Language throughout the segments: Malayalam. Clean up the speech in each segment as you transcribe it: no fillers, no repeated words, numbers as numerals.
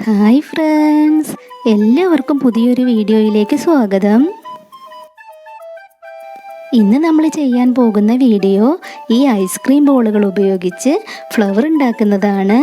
ഹായ് ഫ്രണ്ട്സ്, എല്ലാവർക്കും പുതിയൊരു വീഡിയോയിലേക്ക് സ്വാഗതം. ഇന്ന് നമ്മൾ ചെയ്യാൻ പോകുന്ന വീഡിയോ ഈ ഐസ്ക്രീം ബോളുകൾ ഉപയോഗിച്ച് ഫ്ലവർ ഉണ്ടാക്കുന്നതാണ്.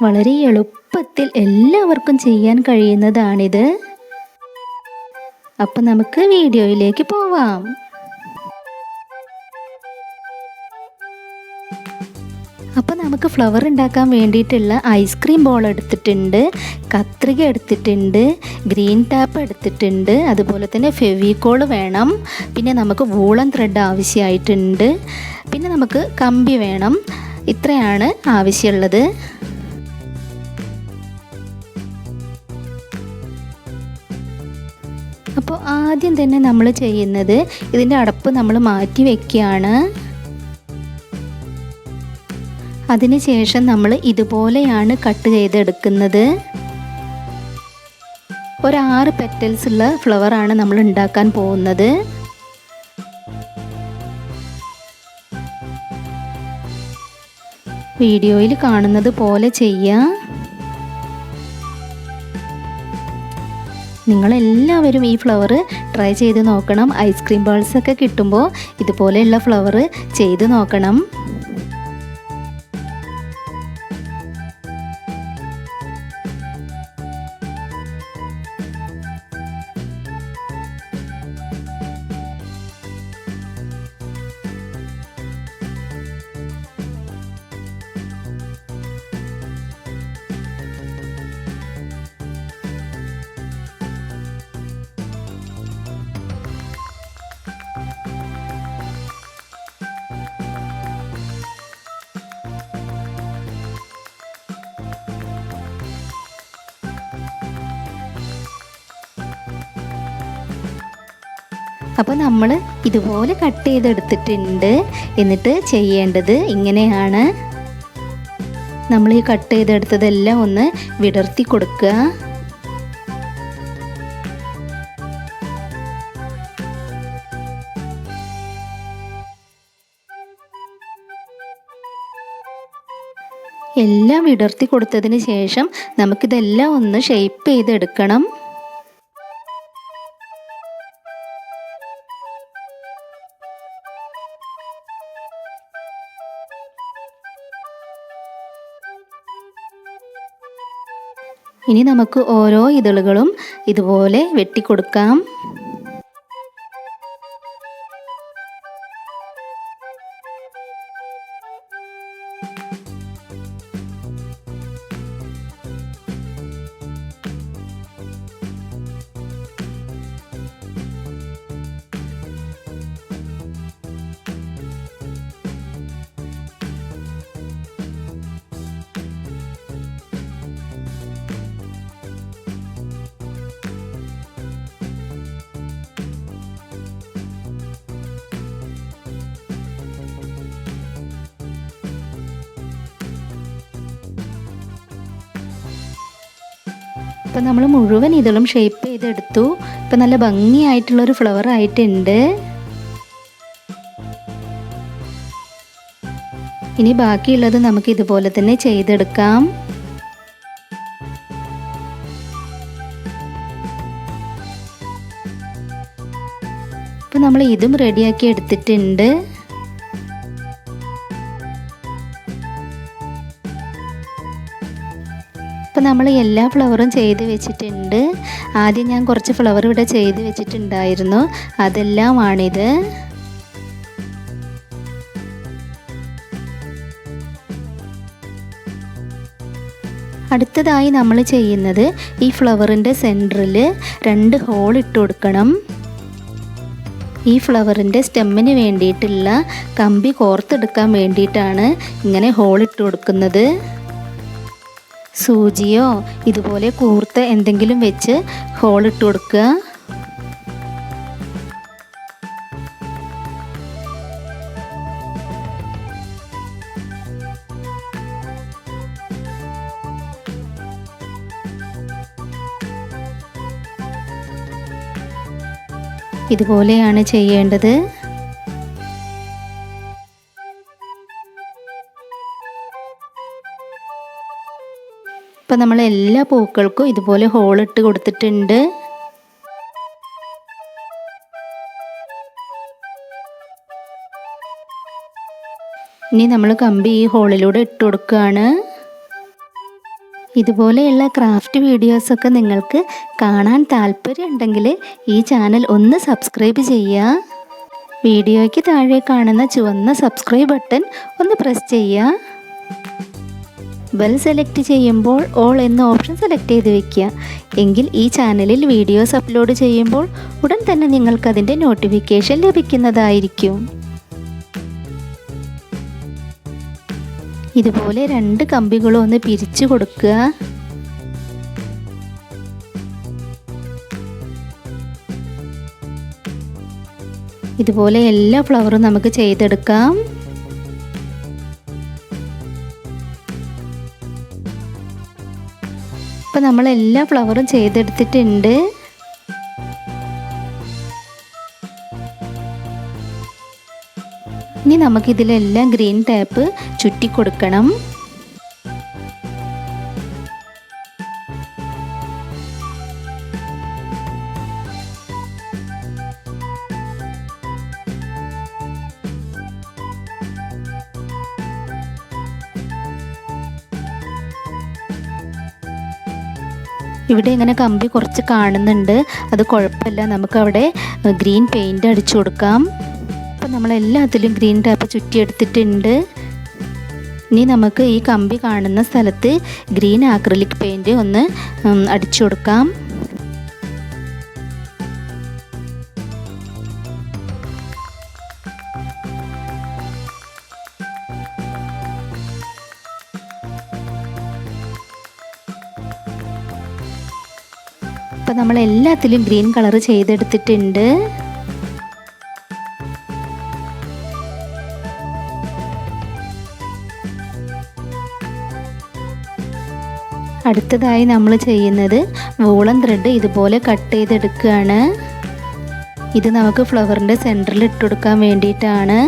വളരെ എളുപ്പത്തിൽ എല്ലാവർക്കും ചെയ്യാൻ കഴിയുന്നതാണിത്. അപ്പോൾ നമുക്ക് വീഡിയോയിലേക്ക് പോവാം. അപ്പോൾ നമുക്ക് ഫ്ലവർ ഉണ്ടാക്കാൻ വേണ്ടിയിട്ടുള്ള ഐസ്ക്രീം ബോൾ എടുത്തിട്ടുണ്ട്, കത്രിക എടുത്തിട്ടുണ്ട്, ഗ്രീൻ ടാപ്പ് എടുത്തിട്ടുണ്ട്, അതുപോലെ തന്നെ ഫെവിക്കോൾ വേണം, പിന്നെ നമുക്ക് വൂളൻ ത്രെഡ് ആവശ്യമായിട്ടുണ്ട്, പിന്നെ നമുക്ക് കമ്പി വേണം. ഇത്രയാണ് ആവശ്യമുള്ളത്. അപ്പോൾ ആദ്യം തന്നെ നമ്മൾ ചെയ്യുന്നത് ഇതിൻ്റെ അടപ്പ് നമ്മൾ മാറ്റി വയ്ക്കുകയാണ്. അതിനുശേഷം നമ്മൾ ഇതുപോലെയാണ് കട്ട് ചെയ്തെടുക്കുന്നത്. ഒരു 6 പെറ്റൽസ് ഉള്ള ഫ്ലവറാണ് നമ്മൾ ഉണ്ടാക്കാൻ പോകുന്നത്. വീഡിയോയിൽ കാണുന്നത് പോലെ ചെയ്യാം. നിങ്ങളെല്ലാവരും ഈ ഫ്ലവർ ട്രൈ ചെയ്ത് നോക്കണം. ഐസ്ക്രീം ബോൾസൊക്കെ കിട്ടുമ്പോൾ ഇതുപോലെയുള്ള ഫ്ലവർ ചെയ്ത് നോക്കണം. അപ്പോൾ നമ്മൾ ഇതുപോലെ കട്ട് ചെയ്തെടുത്തിട്ടുണ്ട്. എന്നിട്ട് ചെയ്യേണ്ടത് ഇങ്ങനെയാണ്. നമ്മൾ ഈ കട്ട് ചെയ്തെടുത്തതെല്ലാം ഒന്ന് വിടർത്തി കൊടുക്കുക. എല്ലാം വിടർത്തി കൊടുത്തതിന് ശേഷം നമുക്കിതെല്ലാം ഒന്ന് ഷേപ്പ് ചെയ്തെടുക്കണം. ഇനി നമുക്ക് ഓരോ ഇതളുകളും ഇതുപോലെ വെട്ടിക്കൊടുക്കാം. ഇപ്പം നമ്മൾ മുഴുവൻ ഇതളും ഷേപ്പ് ചെയ്തെടുത്തു. ഇപ്പം നല്ല ഭംഗിയായിട്ടുള്ളൊരു ഫ്ലവർ ആയിട്ടുണ്ട്. ഇനി ബാക്കിയുള്ളത് നമുക്ക് ഇതുപോലെ തന്നെ ചെയ്തെടുക്കാം. ഇപ്പം നമ്മൾ ഇതും റെഡിയാക്കി എടുത്തിട്ടുണ്ട്. അപ്പോൾ നമ്മൾ എല്ലാ ഫ്ലവറും ചെയ്ത് വെച്ചിട്ടുണ്ട്. ആദ്യം ഞാൻ കുറച്ച് ഫ്ലവർ ഇവിടെ ചെയ്ത് വെച്ചിട്ടുണ്ടായിരുന്നു. അതെല്ലാമാണിത്. അടുത്തതായി നമ്മൾ ചെയ്യുന്നത് ഈ ഫ്ലവറിൻ്റെ സെൻറ്ററിൽ 2 ഹോൾ ഇട്ട് കൊടുക്കണം. ഈ ഫ്ലവറിൻ്റെ സ്റ്റെമ്മിന് വേണ്ടിയിട്ടുള്ള കമ്പി കോർത്തെടുക്കാൻ വേണ്ടിയിട്ടാണ് ഇങ്ങനെ ഹോൾ ഇട്ട് കൊടുക്കുന്നത്. സൂചിയോ ഇതുപോലെ കൂർത്ത എന്തെങ്കിലും വെച്ച് ഹോൾ ഇട്ട് കൊടുക്കുക. ഇതുപോലെയാണ് ചെയ്യേണ്ടത്. അപ്പോൾ നമ്മൾ എല്ലാ പൂക്കൾക്കും ഇതുപോലെ ഹോളിട്ട് കൊടുത്തിട്ടുണ്ട്. ഇനി നമ്മൾ കമ്പി ഈ ഹോളിലൂടെ ഇട്ട് കൊടുക്കുകയാണ്. ഇതുപോലെയുള്ള ക്രാഫ്റ്റ് വീഡിയോസൊക്കെ നിങ്ങൾക്ക് കാണാൻ താല്പര്യമുണ്ടെങ്കിൽ ഈ ചാനൽ ഒന്ന് സബ്സ്ക്രൈബ് ചെയ്യുക. വീഡിയോയ്ക്ക് താഴെ കാണുന്ന ചുവന്ന സബ്സ്ക്രൈബ് ബട്ടൺ ഒന്ന് പ്രസ് ചെയ്യുക. ബെൽ സെലക്ട് ചെയ്യുമ്പോൾ ഓൾ എന്ന ഓപ്ഷൻ സെലക്ട് ചെയ്ത് വെക്കുക. എങ്കിൽ ഈ ചാനലിൽ വീഡിയോസ് അപ്ലോഡ് ചെയ്യുമ്പോൾ ഉടൻ തന്നെ നിങ്ങൾക്കതിൻ്റെ നോട്ടിഫിക്കേഷൻ ലഭിക്കുന്നതായിരിക്കും. ഇതുപോലെ 2 കമ്പികളും ഒന്ന് പിരിച്ചു കൊടുക്കുക. ഇതുപോലെ എല്ലാ ഫ്ലവറും നമുക്ക് ചെയ്തെടുക്കാം. അപ്പോൾ നമ്മൾ എല്ലാ ഫ്ലവറും ചെയ്തെടുത്തിട്ടുണ്ട്. ഇനി നമുക്കിതിലെല്ലാം ഗ്രീൻ ടാപ്പ് ചുറ്റി കൊടുക്കണം. ഇവിടെ ഇങ്ങനെ കമ്പി കുറച്ച് കാണുന്നുണ്ട്, അത് കുഴപ്പമില്ല, നമുക്കവിടെ ഗ്രീൻ പെയിൻറ് അടിച്ചു കൊടുക്കാം. അപ്പോൾ നമ്മളെല്ലാത്തിലും ഗ്രീൻ ടാപ്പ് ചുറ്റിയെടുത്തിട്ടുണ്ട്. ഇനി നമുക്ക് ഈ കമ്പി കാണുന്ന സ്ഥലത്ത് ഗ്രീൻ ആക്രിലിക് പെയിൻറ് ഒന്ന് അടിച്ചു കൊടുക്കാം. അപ്പോൾ നമ്മളെല്ലാത്തിലും ഗ്രീൻ കളർ ചെയ്തെടുത്തിട്ടുണ്ട്. അടുത്തതായി നമ്മൾ ചെയ്യുന്നത് വൂളൻ ത്രെഡ് ഇതുപോലെ കട്ട് ചെയ്തെടുക്കുകയാണ്. ഇത് നമുക്ക് ഫ്ലവറിൻ്റെ സെൻറ്ററിൽ ഇട്ട് കൊടുക്കാൻ വേണ്ടിയിട്ടാണ്.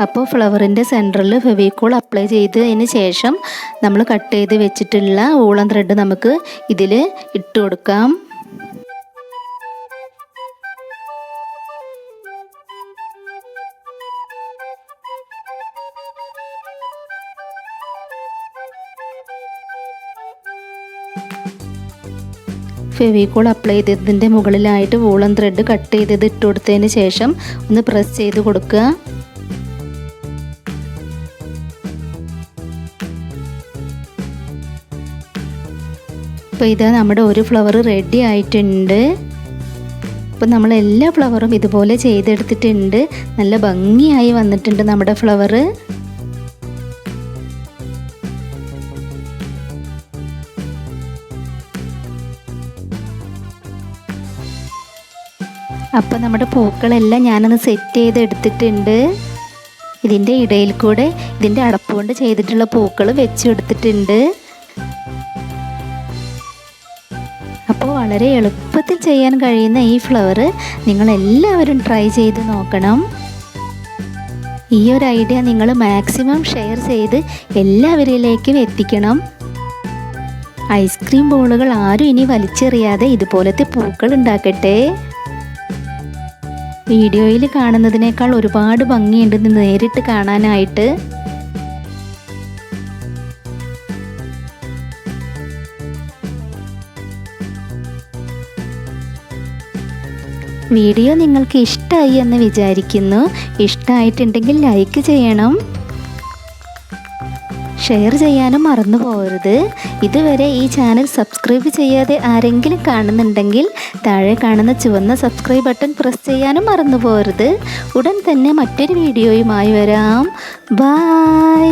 അപ്പോൾ ഫ്ലവറിൻ്റെ സെൻറ്ററിൽ ഫെവിക്കോൾ അപ്ലൈ ചെയ്തതിന് ശേഷം നമ്മൾ കട്ട് ചെയ്ത് വെച്ചിട്ടുള്ള വൂളൻ ത്രെഡ് നമുക്ക് ഇതിൽ ഇട്ട് കൊടുക്കാം. ഫെവിക്കോൾ അപ്ലൈ ചെയ്തതിൻ്റെ മുകളിലായിട്ട് വൂളൻ ത്രെഡ് കട്ട് ചെയ്തത് ഇട്ട് കൊടുത്തതിന് ശേഷം ഒന്ന് പ്രസ് ചെയ്ത് കൊടുക്കുക. അപ്പോൾ ഇത് നമ്മുടെ ഒരു ഫ്ലവർ റെഡി ആയിട്ടുണ്ട്. അപ്പോൾ നമ്മൾ എല്ലാ ഫ്ലവറും ഇതുപോലെ ചെയ്തെടുത്തിട്ടുണ്ട്. നല്ല ഭംഗിയായി വന്നിട്ടുണ്ട് നമ്മുടെ ഫ്ലവർ. അപ്പോൾ നമ്മുടെ പൂക്കളെല്ലാം ഞാനൊന്ന് സെറ്റ് ചെയ്ത് എടുത്തിട്ടുണ്ട്. ഇതിൻ്റെ ഇടയിൽ കൂടെ ഇതിൻ്റെ അടപ്പ് കൊണ്ട് ചെയ്തിട്ടുള്ള പൂക്കൾ വെച്ചെടുത്തിട്ടുണ്ട്. അപ്പോൾ വളരെ എളുപ്പത്തിൽ ചെയ്യാൻ കഴിയുന്ന ഈ ഫ്ലവർ നിങ്ങളെല്ലാവരും ട്രൈ ചെയ്ത് നോക്കണം. ഈ ഒരു ഐഡിയ നിങ്ങൾ മാക്സിമം ഷെയർ ചെയ്ത് എല്ലാവരിലേക്കും എത്തിക്കണം. ഐസ്ക്രീം ബോളുകൾ ആരും ഇനി വലിച്ചെറിയാതെ ഇതുപോലത്തെ പൂക്കൾ ഉണ്ടാക്കട്ടെ. വീഡിയോയിൽ കാണുന്നതിനേക്കാൾ ഒരുപാട് ഭംഗിയുണ്ട് നേരിട്ട് കാണാനായിട്ട്. വീഡിയോ നിങ്ങൾക്ക് ഇഷ്ടമായി എന്ന് വിചാരിക്കുന്നു. ഇഷ്ടമായിട്ടുണ്ടെങ്കിൽ ലൈക്ക് ചെയ്യണം, ഷെയർ ചെയ്യാനും മറന്നു പോകരുത്. ഇതുവരെ ഈ ചാനൽ സബ്സ്ക്രൈബ് ചെയ്യാതെ ആരെങ്കിലും കാണുന്നുണ്ടെങ്കിൽ താഴെ കാണുന്ന ചുവന്ന സബ്സ്ക്രൈബ് ബട്ടൺ പ്രസ് ചെയ്യാനും മറന്നു പോകരുത്. ഉടൻ തന്നെ മറ്റൊരു വീഡിയോയുമായി വരാം. ബൈ.